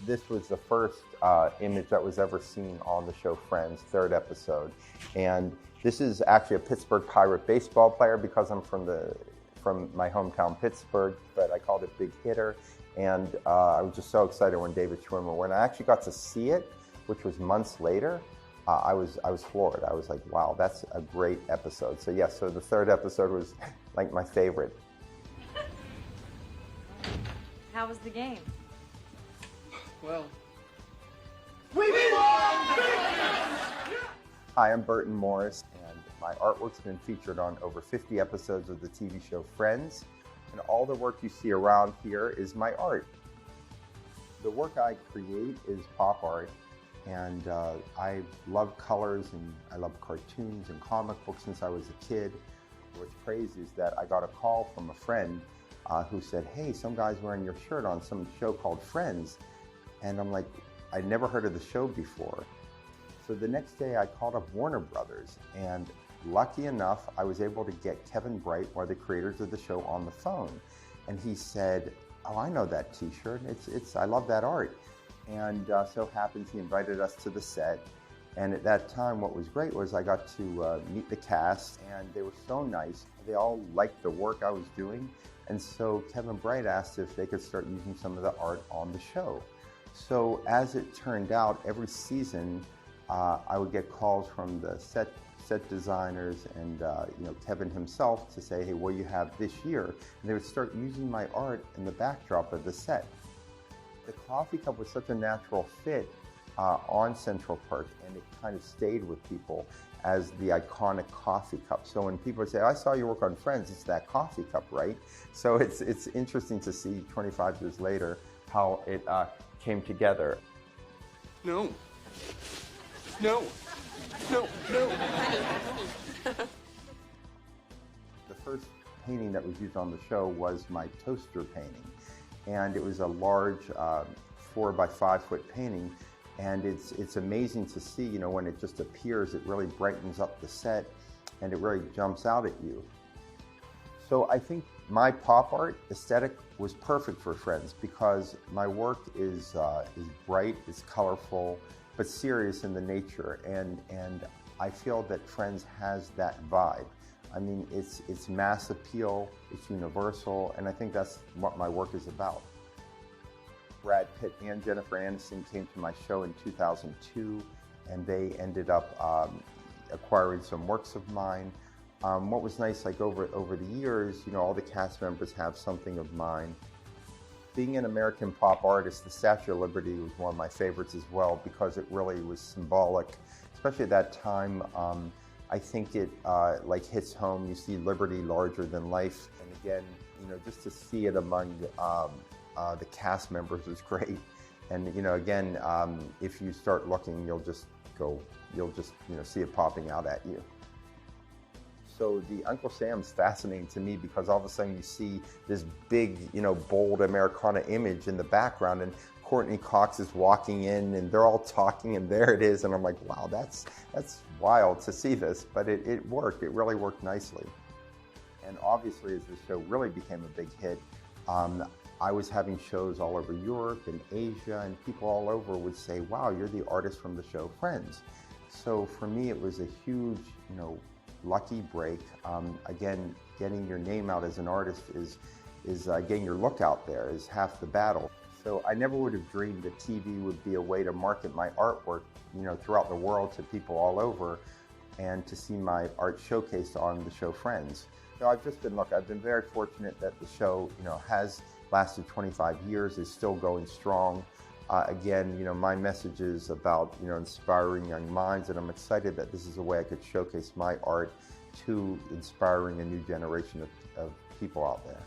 This was the first image that was ever seen on the show Friends, third episode. And this is actually a Pittsburgh Pirate baseball player because I'm from my hometown Pittsburgh, but I called it Big Hitter. And I was just so excited when David Schwimmer, when I actually got to see it, which was months later, I was floored. I was like, wow, that's a great episode. So yes, so the third episode was like my favorite. How was the game? Well, We won! Hi, I'm Burton Morris, and my artwork's been featured on over 50 episodes of the TV show Friends, and all the work you see around here is my art. The work I create is pop art, and I love colors, and I love cartoons and comic books since I was a kid. What's crazy is that I got a call from a friend who said, hey, some guy's wearing your shirt on some show called Friends. And I'm like, I'd never heard of the show before. So the next day I called up Warner Brothers, and lucky enough, I was able to get Kevin Bright, one of the creators of the show, on the phone. And he said, oh, I know that t-shirt, I love that art. And so happens he invited us to the set. And at that time, what was great was I got to meet the cast, and they were so nice. They all liked the work I was doing. And so Kevin Bright asked if they could start using some of the art on the show. So as it turned out, every season I would get calls from the set designers and Kevin himself to say, hey, what do you have this year? And they would start using my art in the backdrop of the set. The coffee cup was such a natural fit on Central Perk, and it kind of stayed with people as the iconic coffee cup. So when people say, I saw your work on Friends, it's that coffee cup, right? So it's interesting to see 25 years later how it came together. no. No. No, no. The first painting that was used on the show was my toaster painting. And it was a large 4 by 5 foot painting. And it's amazing to see, when it just appears, it really brightens up the set and it really jumps out at you. So I think my pop art aesthetic was perfect for Friends because my work is bright, it's colorful, but serious in the nature. And I feel that Friends has that vibe. I mean, it's mass appeal, it's universal, and I think that's what my work is about. Brad Pitt and Jennifer Aniston came to my show in 2002, and they ended up acquiring some works of mine. What was nice, like over the years, all the cast members have something of mine. Being an American pop artist, the Statue of Liberty was one of my favorites as well because it really was symbolic, especially at that time. I think it like hits home. You see liberty larger than life, and again, just to see it among the cast members is great. And again, if you start looking, you'll just see it popping out at you. So the Uncle Sam's fascinating to me because all of a sudden you see this big, bold Americana image in the background, and Courtney Cox is walking in and they're all talking, and there it is, and I'm like, wow, that's wild to see this, but it worked. It really worked nicely. And obviously, as the show really became a big hit, I was having shows all over Europe and Asia, and people all over would say, wow, you're the artist from the show Friends. So for me, it was a huge, lucky break. Again, getting your name out as an artist is getting your look out there is half the battle. So I never would have dreamed that TV would be a way to market my artwork, throughout the world to people all over, and to see my art showcased on the show Friends. So I've been very fortunate that the show, has lasted 25 years, is still going strong. Again, my message is about, inspiring young minds, and I'm excited that this is a way I could showcase my art to inspiring a new generation of people out there.